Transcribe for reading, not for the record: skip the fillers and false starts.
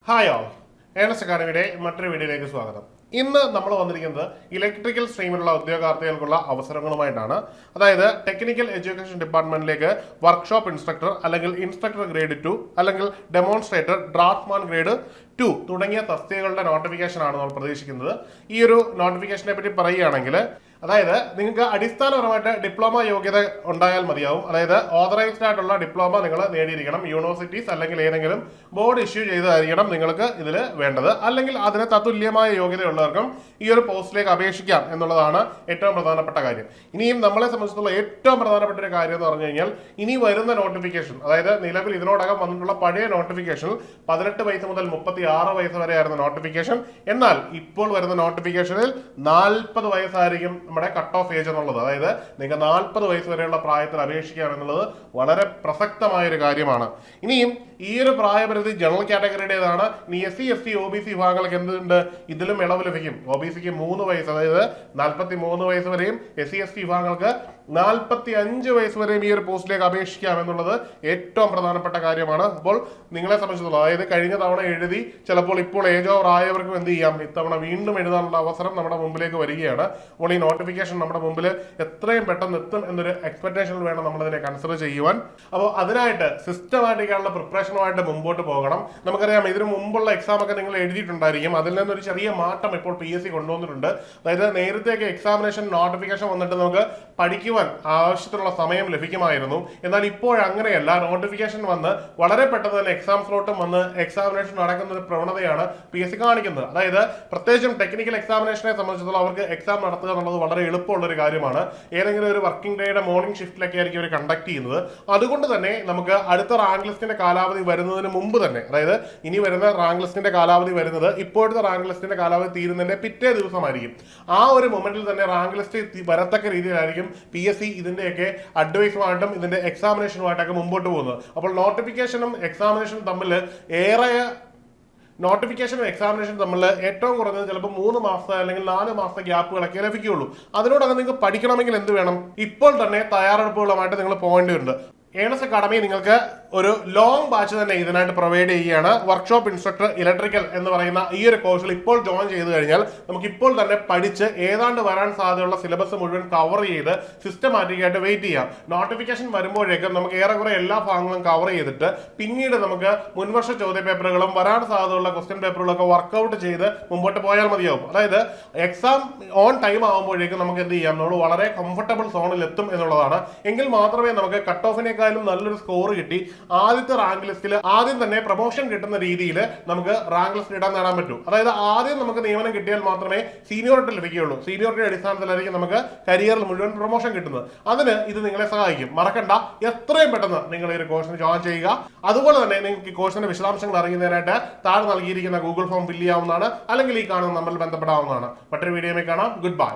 Hi all, Ernest അക്കാഡമിയുടെ മറ്റൊരു വീഡിയോയിലേക്ക് സ്വാഗതം. ഇന്ന് നമ്മൾ വന്നിരിക്കുന്നത് ഇലക്ട്രിക്കൽ സ്ട്രീമിലുള്ള ഉദ്യോഗാർത്ഥികൾക്കുള്ള അവസരങ്ങളുമായിട്ടാണ്. അതായത് ടെക്നിക്കൽ എഡ്യൂക്കേഷൻ ഡിപ്പാർട്ട്മെന്റിലേക്ക് വർക്ക്ഷോപ്പ് ഇൻസ്ട്രക്ടർ അല്ലെങ്കിൽ ഇൻസ്ട്രക്ടർ ഗ്രേഡ് 2 അല്ലെങ്കിൽ ഡെമോൺസ്ട്രേറ്റർ ഡ്രാഫ്റ്റ്മാൻ ഗ്രേഡ് 2 തുടങ്ങിയ തസ്തികകളുടെ നോട്ടിഫിക്കേഷൻ ആണ് നമ്മൾ പ്രതീക്ഷിക്കുന്നത്. ഈ ഒരു നോട്ടിഫിക്കേഷനെ പറ്റി പറയുകയാണെങ്കിൽ, അതായത് നിങ്ങൾക്ക് അടിസ്ഥാനപരമായിട്ട് ഡിപ്ലോമ യോഗ്യത ഉണ്ടായാൽ മതിയാവും. അതായത് ഓതറൈസ്ഡ് ആയിട്ടുള്ള ഡിപ്ലോമ നിങ്ങൾ നേടിയിരിക്കണം. യൂണിവേഴ്സിറ്റീസ് അല്ലെങ്കിൽ ഏതെങ്കിലും ബോർഡ് ഇഷ്യൂ ചെയ്തതായിരിക്കണം നിങ്ങൾക്ക് ഇതിൽ വേണ്ടത്. അല്ലെങ്കിൽ അതിന് തത്തുല്യമായ യോഗ്യതയുള്ളവർക്കും ഈ ഒരു പോസ്റ്റിലേക്ക് അപേക്ഷിക്കാം എന്നുള്ളതാണ് ഏറ്റവും പ്രധാനപ്പെട്ട കാര്യം. ഇനിയും നമ്മളെ സംബന്ധിച്ചിടത്തോളം ഏറ്റവും പ്രധാനപ്പെട്ട ഒരു കാര്യം എന്ന് പറഞ്ഞു കഴിഞ്ഞാൽ, ഇനി വരുന്ന നോട്ടിഫിക്കേഷൻ, അതായത് നിലവിൽ ഇതിനോടകം വന്നിട്ടുള്ള പഴയ നോട്ടിഫിക്കേഷൻ 18 വയസ്സ് മുതൽ 36 വയസ്സ് വരെയായിരുന്നു നോട്ടിഫിക്കേഷൻ. എന്നാൽ ഇപ്പോൾ വരുന്ന നോട്ടിഫിക്കേഷനിൽ 40 വയസ്സായിരിക്കും നമ്മുടെ കട്ട് ഓഫ് ഏജ് എന്നുള്ളത്. അതായത് നിങ്ങൾക്ക് 40 വയസ്സ് വരെയുള്ള പ്രായത്തിൽ അപേക്ഷിക്കാം എന്നുള്ളത് വളരെ പ്രസക്തമായ ഒരു കാര്യമാണ്. ഇനിയും ഈ ഒരു പ്രായപരിധി ജനറൽ കാറ്റഗറിയുടേതാണ്. ഇനി SC ST OBC വിഭാഗങ്ങൾക്ക് എന്തുണ്ട്? ഇതിലും ഇളവ് ലഭിക്കും. OBCക്ക് 3 വയസ്സ്, അതായത് 43 വയസ്സ് വരെയും, SC ST വിഭാഗങ്ങൾക്ക് 45 വയസ്സ് വരെയും ഈ ഒരു പോസ്റ്റിലേക്ക് അപേക്ഷിക്കാം എന്നുള്ളത് ഏറ്റവും പ്രധാനപ്പെട്ട കാര്യമാണ്. അപ്പോൾ നിങ്ങളെ സംബന്ധിച്ചിടത്തോളം, അതായത് കഴിഞ്ഞ തവണ എഴുതി ചിലപ്പോൾ ഇപ്പോൾ ഏജ് ഓവർ ആയവർക്കും എന്ത് ചെയ്യാം, ഇത്തവണ വീണ്ടും എഴുതാനുള്ള അവസരം നമ്മുടെ മുമ്പിലേക്ക് വരികയാണ്. അപ്പോൾ ഈ നോട്ടിഫിക്കേഷൻ നമ്മുടെ മുമ്പിൽ എത്രയും പെട്ടെന്ന് എത്തും എന്നൊരു എക്സ്പെക്ടേഷനിൽ വേണം നമ്മളതിനെ കൺസിഡർ ചെയ്യുവാൻ. അപ്പോൾ അതിനായിട്ട് സിസ്റ്റമാറ്റിക് ആയിട്ടുള്ള പ്രിപ്പറേഷനുമായിട്ട് മുമ്പോട്ട് പോകണം. നമുക്കറിയാം, ഇതിനു മുമ്പുള്ള എക്സാം ഒക്കെ നിങ്ങൾ എഴുതിയിട്ടുണ്ടായിരിക്കും. അതിൽ നിന്നൊരു ചെറിയ മാറ്റം ഇപ്പോൾ PSC കൊണ്ടുവന്നിട്ടുണ്ട്. അതായത് നേരത്തെയൊക്കെ എക്സാമിനേഷൻ നോട്ടിഫിക്കേഷൻ വന്നിട്ട് നമുക്ക് പഠിക്കുവാൻ ആവശ്യത്തിനുള്ള സമയം ലഭിക്കുമായിരുന്നു. എന്നാൽ ഇപ്പോൾ അങ്ങനെയല്ല. നോട്ടിഫിക്കേഷൻ വന്ന് വളരെ പെട്ടെന്ന് തന്നെ എക്സാം സ്ലോട്ടും വന്ന് എക്സാമിനേഷൻ നടക്കുന്ന ഒരു പ്രവണതയാണ് PSC കാണിക്കുന്നത്. അതായത് പ്രത്യേകിച്ചും ടെക്നിക്കൽ എക്സാമിനേഷനെ സംബന്ധിച്ചിടത്തോളം അവർക്ക് എക്സാം നടത്തുക എന്നുള്ളത് വളരെ എളുപ്പമുള്ള ഒരു കാര്യമാണ്. ഏതെങ്കിലും ഒരു വർക്കിംഗ് ഡേയുടെ മോർണിംഗ് ഷിഫ്റ്റിലൊക്കെ ആയിരിക്കും അവർ കണ്ടക്ട് ചെയ്യുന്നത്. അതുകൊണ്ട് തന്നെ നമുക്ക് അടുത്ത റാങ്ക് ലിസ്റ്റിന്റെ കാലാവധി വരുന്നതിന് മുമ്പ് തന്നെ, അതായത് ഇനി വരുന്ന റാങ്ക് ലിസ്റ്റിന്റെ കാലാവധി വരുന്നത് ഇപ്പോഴത്തെ റാങ്ക് ലിസ്റ്റിന്റെ കാലാവധി തീരുന്നതിന്റെ പിറ്റേ ദിവസമായിരിക്കും. ആ ഒരു മൊമെന്റിൽ തന്നെ റാങ്ക് ലിസ്റ്റ് വരത്തക്ക രീതിയിലായിരിക്കും PSC ഇതിന്റെയൊക്കെ അഡ്വൈസുമായിട്ടും ഇതിന്റെ എക്സാമിനേഷനുമായിട്ടൊക്കെ മുമ്പോട്ട് പോകുന്നത്. അപ്പോൾ നോട്ടിഫിക്കേഷനും എക്സാമിനേഷനും തമ്മിൽ ഏറ്റവും കുറഞ്ഞത് ചിലപ്പോൾ 3 മാസത്തെ അല്ലെങ്കിൽ 4 മാസത്തെ ഗ്യാപ്പുകളൊക്കെ ലഭിക്കുകയുള്ളൂ. അതിനോടൊക്കെ നിങ്ങൾക്ക് പഠിക്കണമെങ്കിൽ എന്ത് വേണം? ഇപ്പോൾ തന്നെ തയ്യാറെടുപ്പുകളുമായിട്ട് നിങ്ങൾ പോകേണ്ടതുണ്ട്. ഏണസ്റ്റ് അക്കാഡമി നിങ്ങൾക്ക് ഒരു ലോങ് ബാച്ച് തന്നെ ഇതിനായിട്ട് പ്രൊവൈഡ് ചെയ്യുകയാണ്. വർക്ക്ഷോപ്പ് ഇൻസ്ട്രക്ടർ ഇലക്ട്രിക്കൽ എന്ന് പറയുന്ന ഈ ഒരു കോഴ്സിൽ ഇപ്പോൾ ജോയിൻ ചെയ്ത് കഴിഞ്ഞാൽ നമുക്ക് ഇപ്പോൾ തന്നെ പഠിച്ച് ഏതാണ്ട് വരാൻ സാധ്യതയുള്ള സിലബസ് മുഴുവൻ കവർ ചെയ്ത് സിസ്റ്റമാറ്റിക് ആയിട്ട് വെയിറ്റ് ചെയ്യാം. നോട്ടിഫിക്കേഷൻ വരുമ്പോഴേക്കും നമുക്ക് ഏറെക്കുറെ എല്ലാ ഭാഗങ്ങളും കവർ ചെയ്തിട്ട് പിന്നീട് നമുക്ക് മുൻവർഷ ചോദ്യ പേപ്പറുകളും വരാൻ സാധ്യതയുള്ള ക്വസ്റ്റ്യൻ പേപ്പറുകളൊക്കെ വർക്കൗട്ട് ചെയ്ത് മുമ്പോട്ട് പോയാൽ മതിയാവും. അതായത് എക്സാം ഓൺ ടൈം ആകുമ്പോഴേക്കും നമുക്ക് എന്ത് ചെയ്യാം, നമ്മൾ വളരെ കംഫർട്ടബിൾ സോണിൽ എത്തും എന്നുള്ളതാണ്. എങ്കിൽ മാത്രമേ നമുക്ക് കട്ട് ഓഫിനേക്കാളും നല്ലൊരു സ്കോർ കിട്ടി ആദ്യത്തെ റാങ്ക് ലിസ്റ്റിൽ ആദ്യം തന്നെ പ്രൊമോഷൻ കിട്ടുന്ന രീതിയിൽ നമുക്ക് റാങ്ക് ലിസ്റ്റ് ഇടാൻ നേടാൻ പറ്റൂ. അതായത് ആദ്യം നമുക്ക് നിയമനം കിട്ടിയാൽ മാത്രമേ സീനിയോറിറ്റി ലഭിക്കുകയുള്ളൂ. സീനിയോറിറ്റി അടിസ്ഥാനത്തിലായിരിക്കും നമുക്ക് കരിയറിൽ മുഴുവൻ പ്രൊമോഷൻ കിട്ടുന്നത്. അതിന് ഇത് നിങ്ങളെ സഹായിക്കും. മറക്കണ്ട, എത്രയും പെട്ടെന്ന് നിങ്ങൾ ഈ ഒരു കോഴ്സിന് ജോയിൻ ചെയ്യുക. അതുപോലെ തന്നെ നിങ്ങൾക്ക് ഈ കോഴ്സിന്റെ വിശദാംശങ്ങൾ അറിയുന്നതിനായിട്ട് താഴെ നൽകിയിരിക്കുന്ന ഗൂഗിൾ ഫോം ഫില്ല് ചെയ്യാവുന്നതാണ്, അല്ലെങ്കിൽ ഈ കാണുന്ന നമ്പറിൽ ബന്ധപ്പെടാവുന്നതാണ്. മറ്റൊരു വീഡിയോയിൽ കാണാം. Good bye.